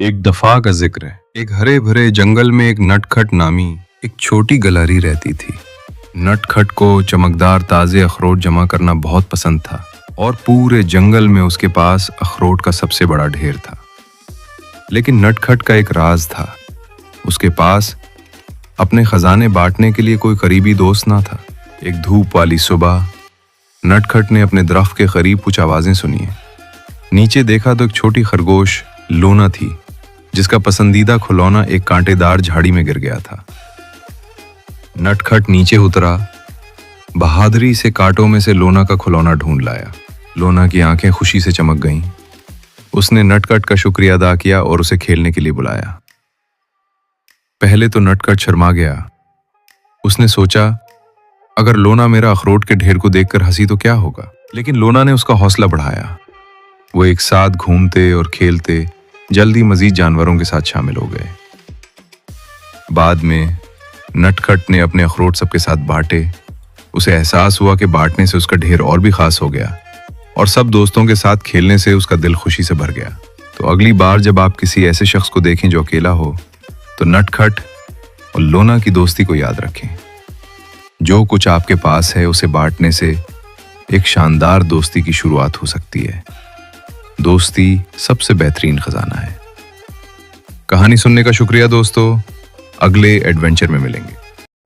एक दफा का जिक्र है। एक हरे भरे जंगल में एक नटखट नामी एक छोटी गलहरी रहती थी। नटखट को चमकदार ताजे अखरोट जमा करना बहुत पसंद था और पूरे जंगल में उसके पास अखरोट का सबसे बड़ा ढेर था। लेकिन नटखट का एक राज था। उसके पास अपने खजाने बांटने के लिए कोई करीबी दोस्त ना था। एक धूप वाली सुबह नटखट ने अपने दरख्त के करीब कुछ आवाजें सुनी। नीचे देखा तो एक छोटी खरगोश लोना थी, जिसका पसंदीदा खिलौना एक कांटेदार झाड़ी में गिर गया था। नटखट नीचे उतरा, बहादुरी से कांटों में से लोना का खिलौना ढूंढ लाया। लोना की आंखें खुशी से चमक गईं। उसने नटखट का शुक्रिया अदा किया और उसे खेलने के लिए बुलाया। पहले तो नटखट शर्मा गया। उसने सोचा, अगर लोना मेरा अखरोट के ढेर को देखकर हंसी तो क्या होगा। लेकिन लोना ने उसका हौसला बढ़ाया। वो एक साथ घूमते और खेलते जल्दी मजीद जानवरों के साथ शामिल हो गए। बाद में नटखट ने अपने अखरोट सबके साथ बांटे। उसे एहसास हुआ कि बांटने से उसका ढेर और भी खास हो गया और सब दोस्तों के साथ खेलने से उसका दिल खुशी से भर गया। तो अगली बार जब आप किसी ऐसे शख्स को देखें जो अकेला हो, तो नटखट और लोना की दोस्ती को याद रखें। जो कुछ आपके पास है उसे बांटने से एक शानदार दोस्ती की शुरुआत हो सकती है। दोस्ती सबसे बेहतरीन खजाना है। कहानी सुनने का शुक्रिया दोस्तों। अगले एडवेंचर में मिलेंगे।